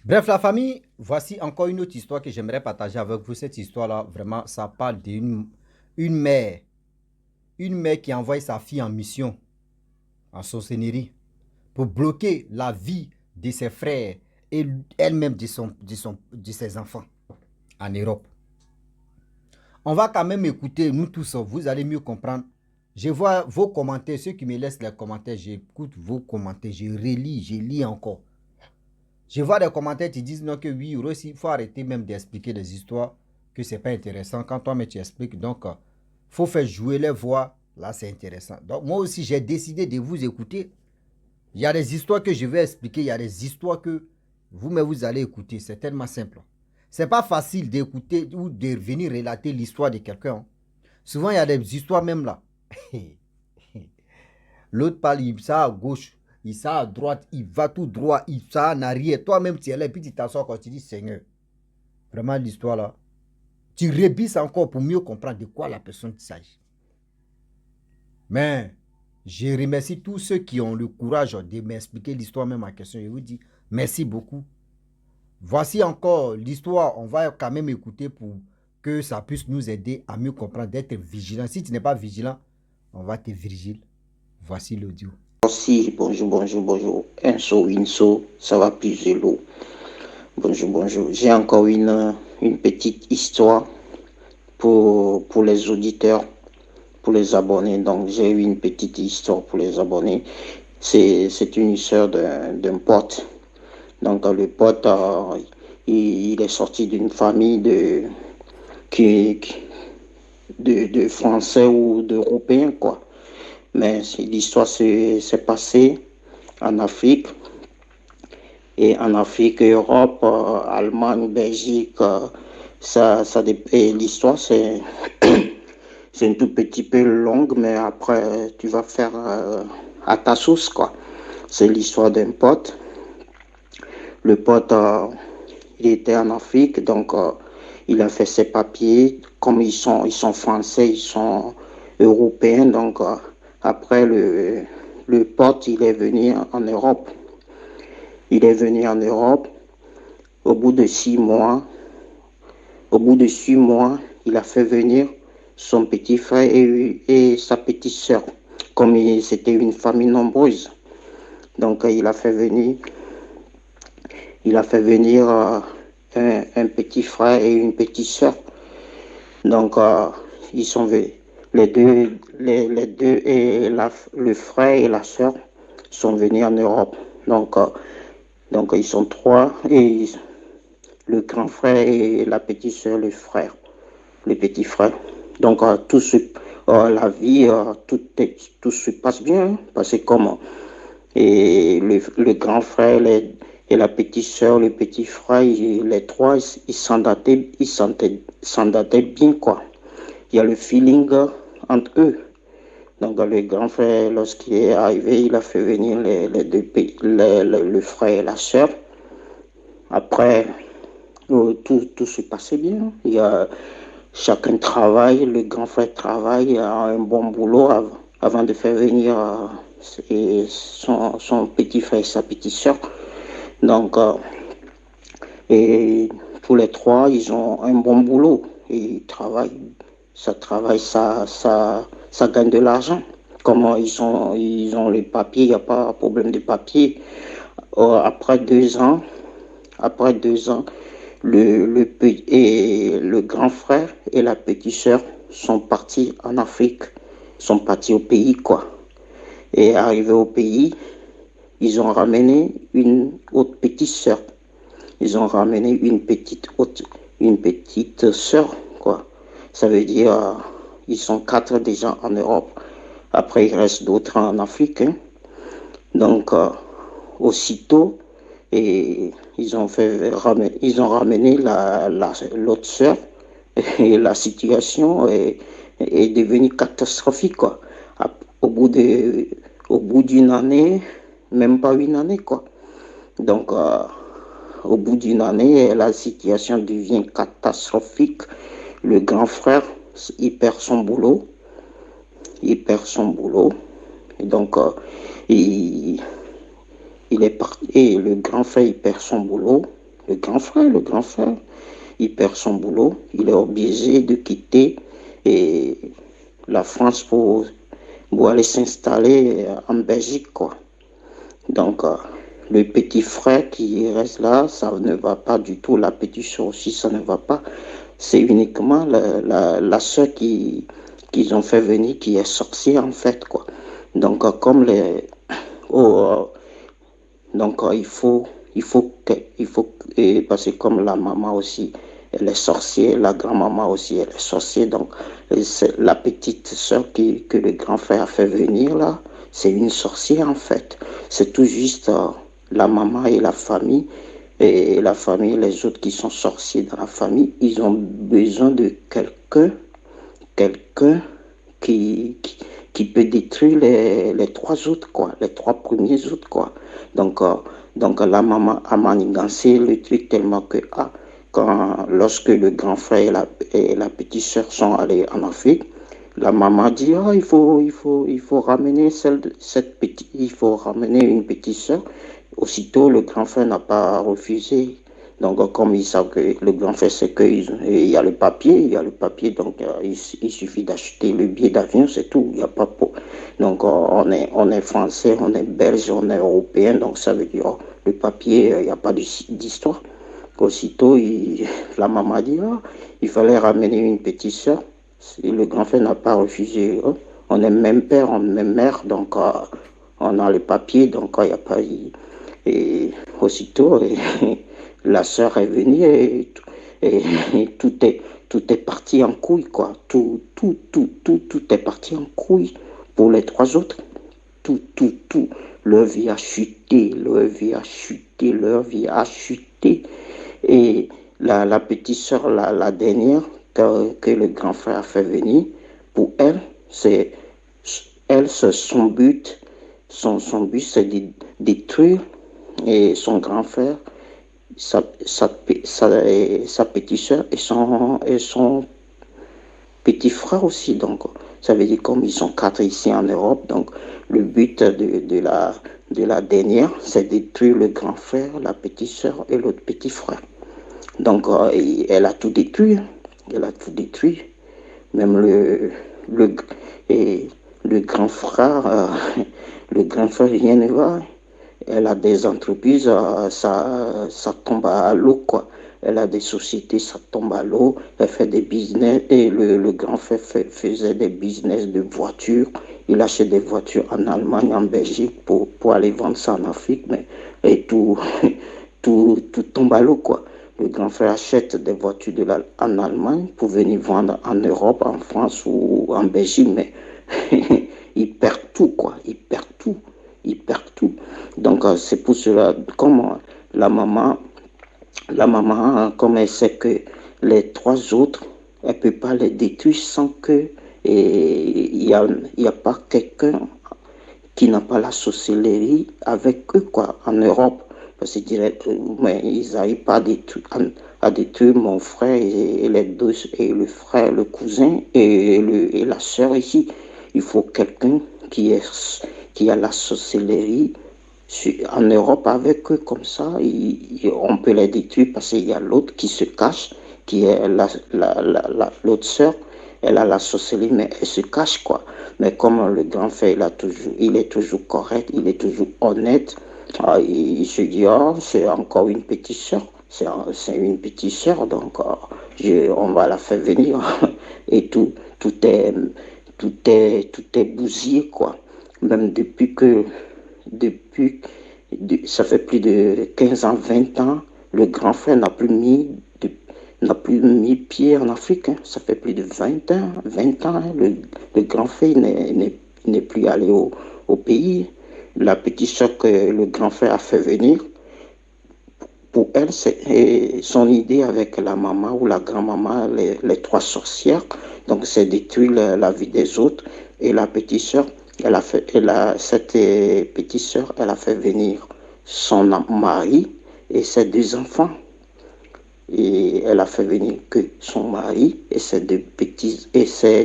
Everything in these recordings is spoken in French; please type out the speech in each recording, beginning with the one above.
Bref, la famille, voici encore une autre histoire que j'aimerais partager avec vous. Cette histoire-là, vraiment, ça parle d'une mère. Une mère qui envoie sa fille en mission en sorcellerie pour bloquer la vie de ses frères et elle-même de ses enfants en Europe. On va quand même écouter, nous tous, vous allez mieux comprendre. Je vois vos commentaires, ceux qui me laissent les commentaires, j'écoute vos commentaires, je relis, je lis encore. Je vois des commentaires qui disent non que oui, il faut arrêter même d'expliquer des histoires, que c'est pas intéressant. Quand toi, mais tu expliques, donc, faut faire jouer les voix, là c'est intéressant. Donc moi aussi, j'ai décidé de vous écouter. Il y a des histoires que je vais expliquer, il y a des histoires que vous-même vous allez écouter. C'est tellement simple. C'est pas facile d'écouter ou de venir relater l'histoire de quelqu'un. Hein. Souvent, il y a des histoires même là. L'autre parle, il ça à gauche, il ça à droite, il va tout droit, il ça en arrière. Toi-même, tu es là, et puis tu t'assois quand tu dis Seigneur. Vraiment, l'histoire là. Tu rebisses encore pour mieux comprendre de quoi la personne s'agit. Mais je remercie tous ceux qui ont le courage de m'expliquer l'histoire même en question. Je vous dis merci beaucoup. Voici encore l'histoire. On va quand même écouter pour que ça puisse nous aider à mieux comprendre, d'être vigilant. Si tu n'es pas vigilant, on va te vigiler. Voici l'audio. Aussi, bonjour, bonjour, bonjour. Un saut, une saut, ça va puiser l'eau. Bonjour, bonjour. J'ai encore une petite histoire pour les auditeurs, pour les abonnés. Donc, j'ai eu une petite histoire pour les abonnés. C'est une histoire d'un pote. Donc, le pote, il est sorti d'une famille qui, de Français ou d'Européens, quoi. Mais l'histoire s'est passée en Afrique. Et en Afrique, Europe, Allemagne, Belgique, et l'histoire, c'est un tout petit peu longue, mais après, tu vas faire à ta sauce, quoi. C'est l'histoire d'un pote. Le pote, il était en Afrique, donc il a fait ses papiers. Comme ils sont français, ils sont européens, donc après, le pote, il est venu en Europe. Il est venu en Europe. Au bout de 6 mois, il a fait venir son petit frère et sa petite sœur. Comme c'était une famille nombreuse. Donc il a fait venir un petit frère et une petite sœur. Donc ils sont venus. Les deux et le frère et la sœur sont venus en Europe. Donc ils sont trois et le grand frère et la petite soeur, le petit frère. Donc la vie, tout se passe bien, parce que comme et le grand frère et la petite soeur, le petit frère, les trois, ils s'entendaient bien, quoi. Il y a le feeling entre eux. Donc le grand frère, lorsqu'il est arrivé, il a fait venir les deux, le frère et la soeur. Après, tout se passait bien. Chacun travaille, le grand frère travaille, a un bon boulot avant de faire venir son petit frère et sa petite soeur. Donc, et tous les trois, ils ont un bon boulot. Et ils travaille, ça gagne de l'argent. Comment ils ont les papiers, il n'y a pas de problème de papier. Après 2 ans, le grand frère et la petite sœur sont partis en Afrique, sont partis au pays, quoi. Et arrivés au pays, ils ont ramené une autre petite sœur. Ils ont ramené une petite sœur, quoi. Ça veut dire, ils sont quatre déjà en Europe. Après, il reste d'autres en Afrique. Hein. Donc, aussitôt, et ils ont ramené l'autre sœur et la situation est devenue catastrophique, quoi. Au bout de, au bout d'une année, même pas une année, quoi. Donc, au bout d'une année, la situation devient catastrophique. Le grand frère, il perd son boulot. Il perd son boulot. Et donc, il est parti. Et le grand frère, il perd son boulot. le grand frère, il perd son boulot, il est obligé de quitter et la France pour aller s'installer en Belgique, quoi. Donc, le petit frère qui reste là, ça ne va pas du tout. La petite soeur aussi, ça ne va pas. C'est uniquement la soeur qu'ils ont fait venir qui est sorcière, en fait, quoi. Donc, comme les... Oh, donc, parce que comme la maman aussi, elle est sorcière, la grand-maman aussi, elle est sorcière. Donc, c'est la petite soeur que le grand frère a fait venir là, c'est une sorcière en fait. C'est tout juste la maman et la famille, les autres qui sont sorciers dans la famille, ils ont besoin de quelqu'un qui peut détruire les trois autres, quoi, les trois premiers autres, quoi. Donc, euh, donc la maman a manigancé le truc tellement que, lorsque le grand frère et la petite sœur sont allés en Afrique, la maman dit, ah, il faut ramener cette petite, il faut ramener une petite sœur. Aussitôt, le grand frère n'a pas refusé. Donc, comme ils savent que le grand frère, c'est qu'il y a le papier, donc il suffit d'acheter le billet d'avion, c'est tout. Il n'y a pas pour... Donc, on est français, on est belge, on est européen, donc ça veut dire, le papier, il n'y a pas d'histoire. Aussitôt, la maman dit, ah, il fallait ramener une petite soeur. Le grand frère n'a pas refusé. Hein. On est même père, on est même mère, donc on a le papier, donc il n'y a pas... Et aussitôt, la sœur est venue et tout est parti en couille, quoi. Tout est parti en couille pour les trois autres. Tout. Leur vie a chuté, leur vie a chuté, leur vie a chuté. Et la petite sœur, la dernière que le grand frère a fait venir, pour elle, c'est son but. Son but, c'est de détruire et son grand frère, sa petite soeur et son petit frère aussi. Donc, ça veut dire comme ils sont quatre ici en Europe, donc le but de la dernière, c'est de détruire le grand frère, la petite soeur et l'autre petit frère. Donc, elle a tout détruit. Elle a tout détruit. Même le, et le grand frère, le grand frère, rien ne va. Elle a des entreprises, ça tombe à l'eau, quoi. Elle a des sociétés, ça tombe à l'eau. Elle fait des business. Et le grand frère faisait des business de voitures. Il achète des voitures en Allemagne, en Belgique, pour aller vendre ça en Afrique. Mais, et tout tombe à l'eau, quoi. Le grand frère achète des voitures en Allemagne pour venir vendre en Europe, en France ou en Belgique. Mais il perd tout, quoi. Il perd tout. Il perd tout. Donc, c'est pour cela, comme la maman, comme elle sait que les trois autres, elle ne peut pas les détruire sans que il y a pas quelqu'un qui n'a pas la sorcellerie avec eux, quoi, en Europe. Parce que mais ils n'arrivent pas à détruire mon frère et les deux, et le frère, le cousin et la sœur ici. Il faut quelqu'un qui a la sorcellerie en Europe avec eux comme ça. On peut les détruire parce qu'il y a l'autre qui se cache, qui est l'autre sœur. Elle a la sorcellerie, mais elle se cache, quoi. Mais comme le grand frère, il est toujours correct, il est toujours honnête, il se dit, oh, c'est encore une petite sœur. C'est une petite sœur, donc on va la faire venir. Et tout est bousillé, quoi. Même depuis, ça fait plus de 15 ans, 20 ans, le grand frère n'a plus mis pied en Afrique. Hein. Ça fait plus de 20 ans, hein. Le grand frère n'est plus allé au pays. La petite soeur que le grand frère a fait venir, pour elle, c'est son idée avec la maman ou la grand-maman, les trois sorcières. Donc, c'est détruire la vie des autres. Et la petite sœur, cette petite sœur, elle a fait venir son mari et ses deux enfants. Et elle a fait venir que son mari et ses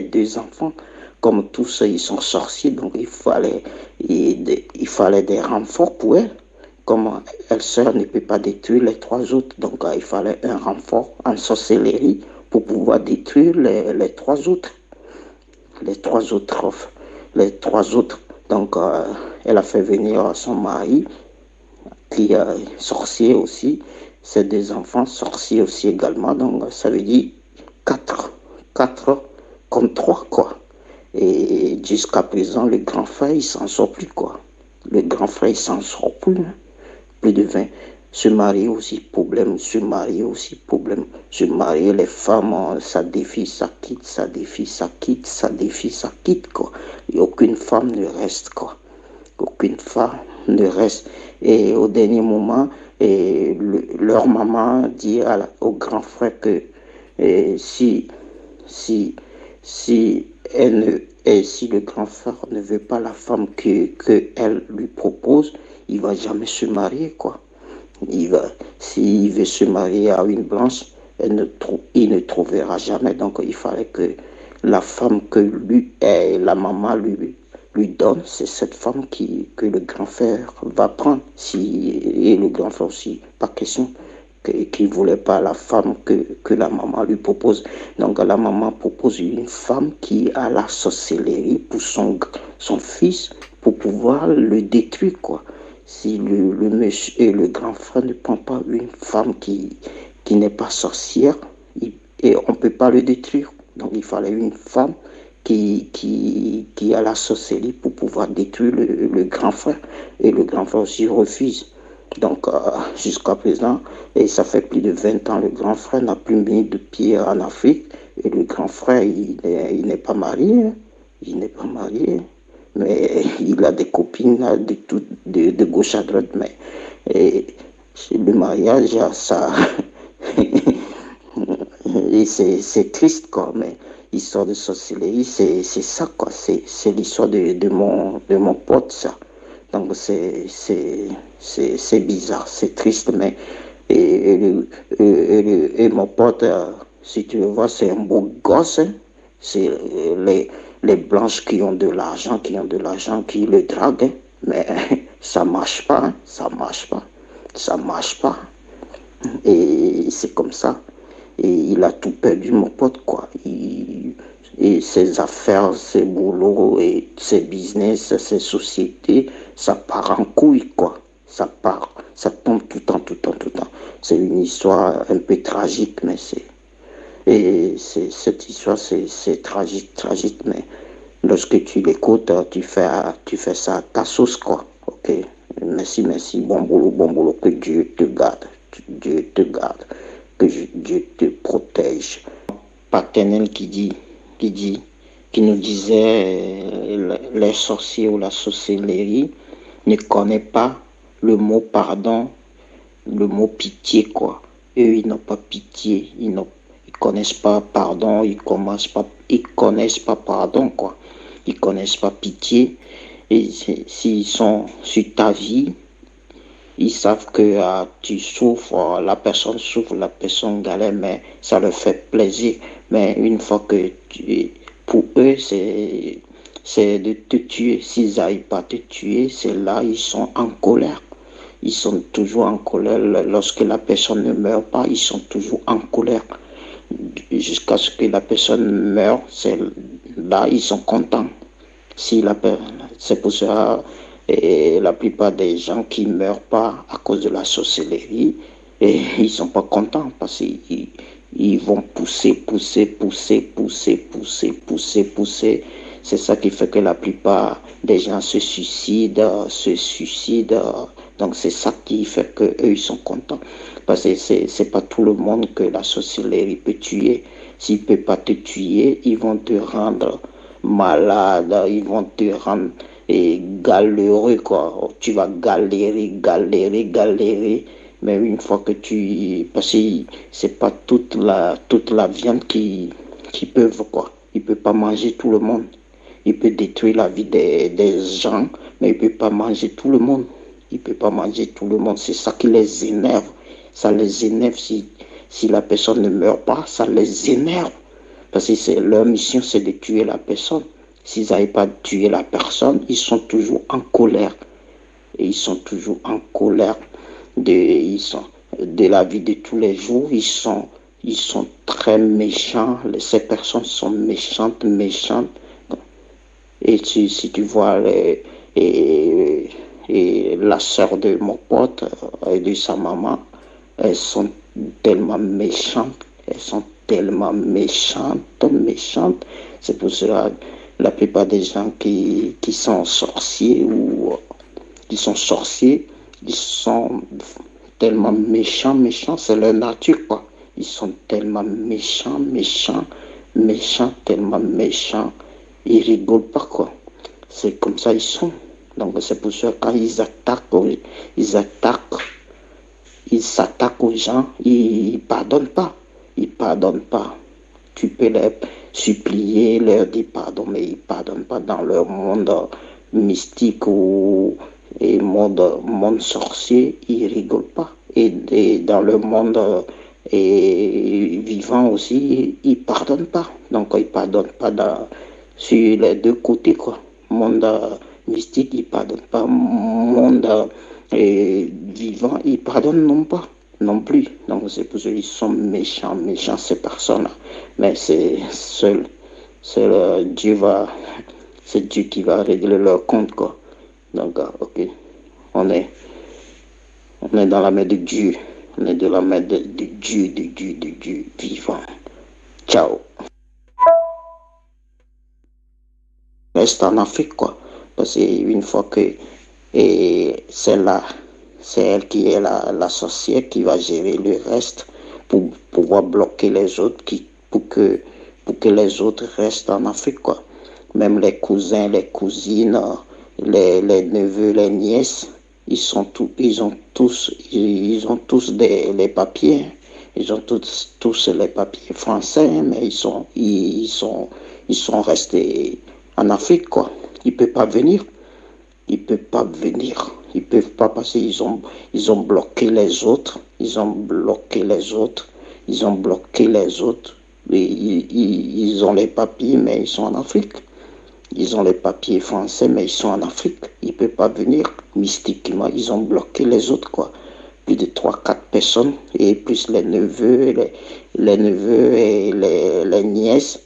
deux enfants. Comme tous, ils sont sorciers, donc il fallait des renforts pour elle comme elle seule ne peut pas détruire les trois autres, donc il fallait un renfort en sorcellerie pour pouvoir détruire les trois autres. Les trois autres, les trois autres. Donc, elle a fait venir son mari, qui est sorcier aussi. C'est des enfants sorciers aussi également. Donc, ça veut dire quatre, quatre comme trois, quoi. Et jusqu'à présent, le grand frère, il s'en sort plus, quoi. Le grand frère, il s'en sort plus, hein. Plus de 20. Se marier aussi, problème. Se marier aussi, problème. Se marier, les femmes, ça défie, ça quitte, ça défie, ça quitte, ça défie, ça quitte, quoi. Et aucune femme ne reste, quoi. Aucune femme ne reste. Et au dernier moment, leur maman dit au grand frère que si, si, si, elle ne, et si le grand frère ne veut pas la femme que elle lui propose, il va jamais se marier, quoi. S'il veut se marier à une blanche, il ne trouvera jamais. Donc il fallait que la femme que la maman lui donne, c'est cette femme que le grand frère va prendre. Et le grand frère aussi, pas question qui ne voulait pas la femme que la maman lui propose. Donc la maman propose une femme qui a la sorcellerie pour son fils, pour pouvoir le détruire, quoi. Si le monsieur et le grand frère ne prend pas une femme qui n'est pas sorcière, et on ne peut pas le détruire. Donc il fallait une femme qui a la sorcellerie pour pouvoir détruire le grand frère. Et le grand frère aussi refuse. Donc jusqu'à présent, et ça fait plus de 20 ans, le grand frère n'a plus mis de pied en Afrique. Et le grand frère, il n'est pas marié. Il n'est pas marié. Mais il a des copines de gauche à droite. Mais et, le mariage, ça. Et c'est triste, quoi. Mais l'histoire de sorcellerie, c'est ça, quoi. C'est l'histoire de mon pote, ça. Donc c'est bizarre, c'est triste, mais et mon pote, si tu le vois, c'est un beau gosse, hein. C'est les blanches qui ont de l'argent, qui le draguent, hein. Mais ça marche pas, hein. Ça marche pas, ça marche pas. Et c'est comme ça. Et il a tout perdu, mon pote, quoi. Et ses affaires, ses boulots, et ses business, ses sociétés, ça part en couille, quoi. Ça part, ça tombe tout le temps, tout le temps, tout le temps. C'est une histoire un peu tragique, mais cette histoire, c'est tragique, tragique, mais lorsque tu l'écoutes, tu fais ça à ta sauce, quoi. Ok. Merci, merci. Bon boulot. Que Dieu te garde. Dieu te garde. Que Dieu te protège. Paternel qui nous disait les sorciers ou la sorcellerie ne connaît pas le mot pardon, le mot pitié, quoi. Eux, ils n'ont pas pitié, ils connaissent pas pardon, ils connaissent pas pardon, quoi. Ils connaissent pas pitié. Et s'ils sont sur ta vie, ils savent que tu souffres, la personne souffre, la personne galère, mais ça leur fait plaisir. Mais une fois que pour eux, c'est de te tuer. S'ils n'arrivent pas à te tuer, c'est là, ils sont en colère. Ils sont toujours en colère. Lorsque la personne ne meurt pas, ils sont toujours en colère. Jusqu'à ce que la personne meure, c'est là, ils sont contents. C'est pour ça et la plupart des gens qui ne meurent pas à cause de la sorcellerie, et ils ne sont pas contents parce qu'ils vont pousser. C'est ça qui fait que la plupart des gens se suicident. Donc c'est ça qui fait qu'eux, ils sont contents. Parce que c'est pas tout le monde que la sorcellerie peut tuer. S'ils ne peuvent pas te tuer, ils vont te rendre malade, ils vont te rendre galéreux, quoi. Tu vas galérer. Mais une fois que parce que c'est pas toute la viande qui peuvent, quoi. Il peut pas manger tout le monde. Il peut détruire la vie des gens, mais il peut pas manger tout le monde. Il peut pas manger tout le monde. C'est ça qui les énerve. Ça les énerve si la personne ne meurt pas, ça les énerve. Parce que leur mission, c'est de tuer la personne. S'ils n'arrivent pas à tuer la personne, ils sont toujours en colère. et ils sont toujours en colère de la vie de tous les jours. Ils sont très méchants. Ces personnes sont méchantes, méchantes. Et si tu vois et, et la sœur de mon pote et de sa maman, elles sont tellement méchantes. Elles sont tellement méchantes, méchantes. C'est pour cela la plupart des gens qui sont sorciers ou qui sont sorciers, ils sont tellement méchants, méchants, c'est leur nature, quoi. Ils sont tellement méchants, méchants, méchants, tellement méchants, ils rigolent pas, quoi. C'est comme ça ils sont. Donc c'est pour ça quand ils attaquent, ils s'attaquent aux gens, ils pardonnent pas. Ils pardonnent pas. Tu peux les supplier, leur dire pardon, mais ils ne pardonnent pas dans leur monde mystique ou et monde sorcier, ils rigolent pas. Et dans le monde et vivant aussi, ils ne pardonnent pas. Donc ils ne pardonnent pas sur les deux côtés, quoi. Monde mystique, ils ne pardonnent pas. Monde vivant, ils ne pardonnent non pas non plus. Donc c'est pour ça qu'ils sont méchants, méchants ces personnes-là. Mais c'est Dieu qui va régler leur compte, quoi. Donc, ok, on est, on est dans la main de Dieu. On est dans la main de Dieu, de Dieu vivant. Ciao. Reste en Afrique, quoi. Parce qu'une fois que c'est là, c'est elle qui est la sorcière qui va gérer le reste pour pouvoir bloquer les autres, pour que les autres restent en Afrique, quoi. Même les cousins, les cousines, les neveux, les nièces, ils ont tous les papiers. Ils ont tous les papiers français, mais ils sont restés en Afrique, quoi. Ils ne peuvent pas venir. Ils ne peuvent pas venir. Ils ne peuvent pas passer. Ils ont bloqué les autres. Ils ont bloqué les autres. Ils ont bloqué les autres. Ils ont les papiers, mais ils sont en Afrique. Ils ont les papiers français, mais ils sont en Afrique. Ils ne peuvent pas venir mystiquement. Ils ont bloqué les autres, quoi. Plus de 3 4 personnes, et plus les neveux et les nièces.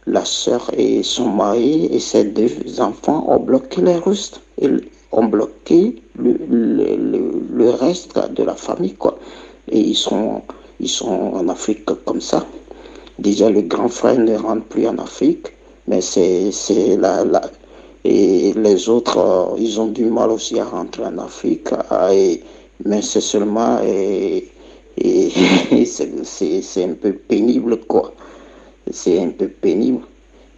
La sœur et son mari et ses 2 enfants ont bloqué les Russes. Et ont bloqué le reste de la famille, quoi. Et ils sont en Afrique comme ça. Déjà, le grand frère ne rentre plus en Afrique, mais c'est et les autres, ils ont du mal aussi à rentrer en Afrique, mais c'est seulement, c'est un peu pénible, quoi. C'est un peu pénible.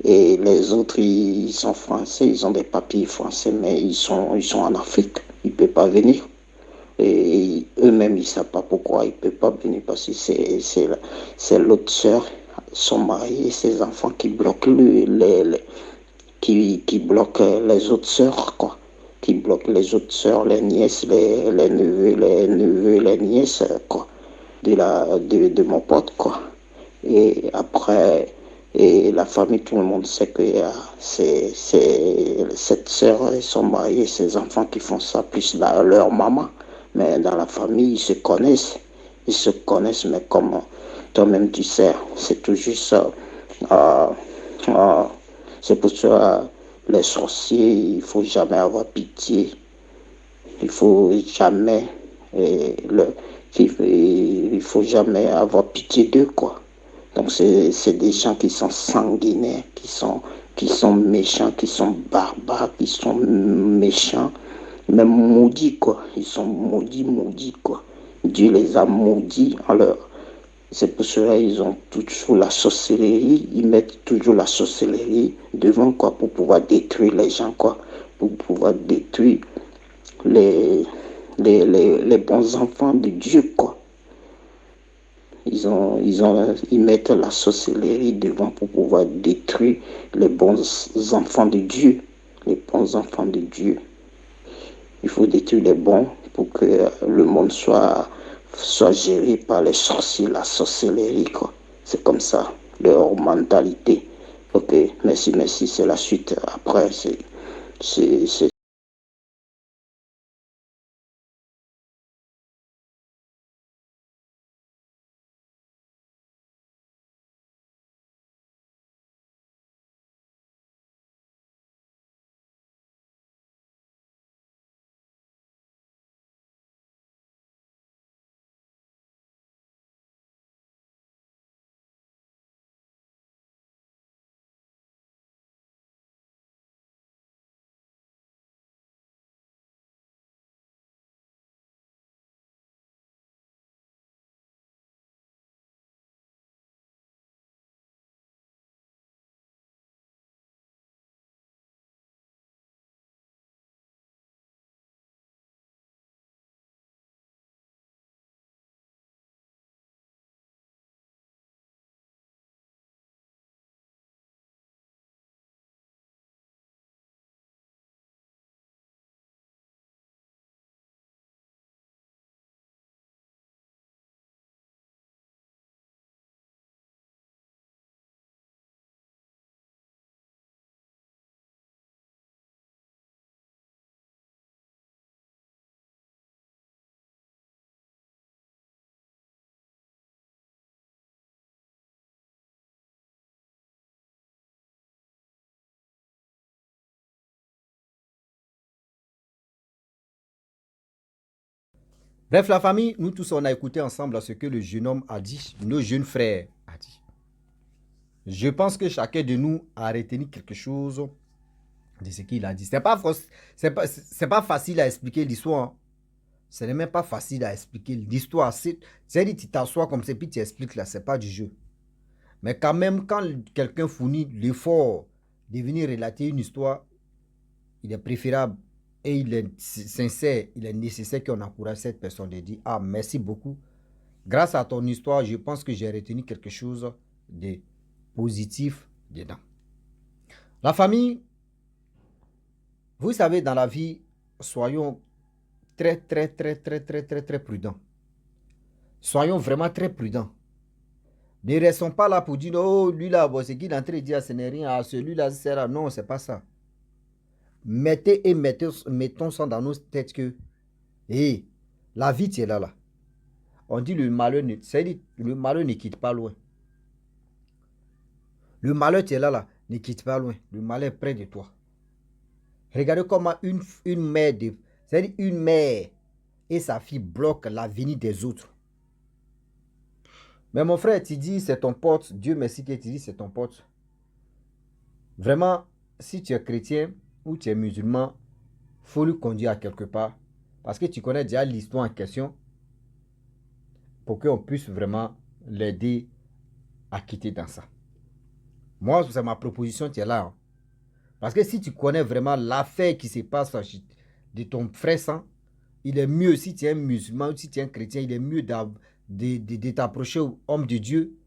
Et les autres, ils sont français, ils ont des papiers français, mais ils sont en Afrique, ils ne peuvent pas venir. Et eux-mêmes, ils ne savent pas pourquoi ils ne peuvent pas venir, parce que c'est l'autre sœur, son mari et ses enfants qui bloquent qui bloquent les autres sœurs, quoi. Qui bloquent les autres sœurs, les nièces, les neveux, les nièces, quoi. De mon pote, quoi. Et après, et la famille, tout le monde sait que c'est cette sœur et son mari et ses enfants qui font ça, plus leur maman. Mais dans la famille, ils se connaissent. Ils se connaissent, mais comme toi-même tu sais, c'est toujours ça. Euh, euh, c'est pour ça, les sorciers, il faut jamais avoir pitié. Il faut jamais, le, il faut jamais avoir pitié d'eux, quoi. Donc c'est des gens qui sont sanguinaires, qui sont méchants, qui sont barbares, qui sont méchants, même maudits, quoi. Ils sont maudits, maudits, quoi. Dieu les a maudits en leur. C'est pour cela qu'ils ont toujours la sorcellerie, ils mettent toujours la sorcellerie devant, quoi, pour pouvoir détruire les gens, quoi, pour pouvoir détruire les, les bons enfants de Dieu, quoi. Ils mettent la sorcellerie devant pour pouvoir détruire les bons enfants de Dieu. Les bons enfants de Dieu. Il faut détruire les bons pour que le monde soit géré par les sorciers, la sorcellerie, quoi. C'est comme ça, leur mentalité. Ok, merci, merci, c'est la suite. Après, c'est Bref, la famille, nous tous, on a écouté ensemble ce que le jeune homme a dit, nos jeunes frères a dit. Je pense que chacun de nous a retenu quelque chose de ce qu'il a dit. C'est pas facile à expliquer l'histoire. Hein. Ce n'est même pas facile à expliquer l'histoire. C'est-à-dire tu t'assois comme ça puis tu expliques là, c'est pas du jeu. Mais quand même, quand quelqu'un fournit l'effort de venir relater une histoire, il est préférable et il est sincère, il est nécessaire qu'on encourage cette personne de dire, ah, merci beaucoup. Grâce à ton histoire, je pense que j'ai retenu quelque chose de positif dedans. La famille, vous savez, dans la vie, soyons très prudents. Soyons vraiment très prudents. Ne restons pas là pour dire, oh, lui là, bon, c'est qu'il est en train de dire, ce n'est rien, ah, celui-là, c'est là. Non, c'est pas ça. Mettons ça dans nos têtes que, hé, la vie, tu es là. On dit le malheur ne quitte pas loin. Le malheur, tu es là, ne quitte pas loin. Le malheur est près de toi. Regardez comment une mère, c'est-à-dire une mère et sa fille bloquent l'avenir des autres. Mais mon frère, tu dis c'est ton pote. Dieu merci que tu dis c'est ton pote. Vraiment, si tu es chrétien ou tu es musulman, il faut lui conduire à quelque part. Parce que tu connais déjà l'histoire en question. Pour qu'on puisse vraiment l'aider à quitter dans ça. Moi, c'est ma proposition, tu es là. Hein. Parce que si tu connais vraiment l'affaire qui se passe de ton frère sang, il est mieux, si tu es un musulman ou si tu es un chrétien, il est mieux de t'approcher au homme de Dieu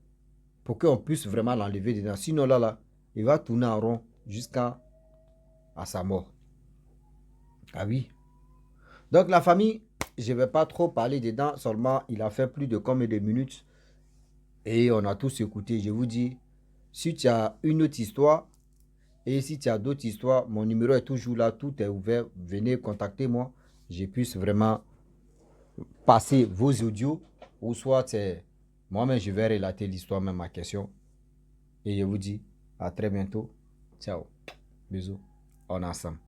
pour qu'on puisse vraiment l'enlever dedans. Sinon, là, il va tourner en rond jusqu'à sa mort. Ah oui. Donc, la famille, je ne vais pas trop parler dedans, seulement il a fait plus de combien de minutes et on a tous écouté. Je vous dis, si tu as une autre histoire et si tu as d'autres histoires, mon numéro est toujours là, tout est ouvert. Venez contacter moi, je puisse vraiment passer vos audios ou soit c'est moi-même je vais relater l'histoire, même ma question. Et je vous dis à très bientôt. Ciao. Bisous. On est ensemble.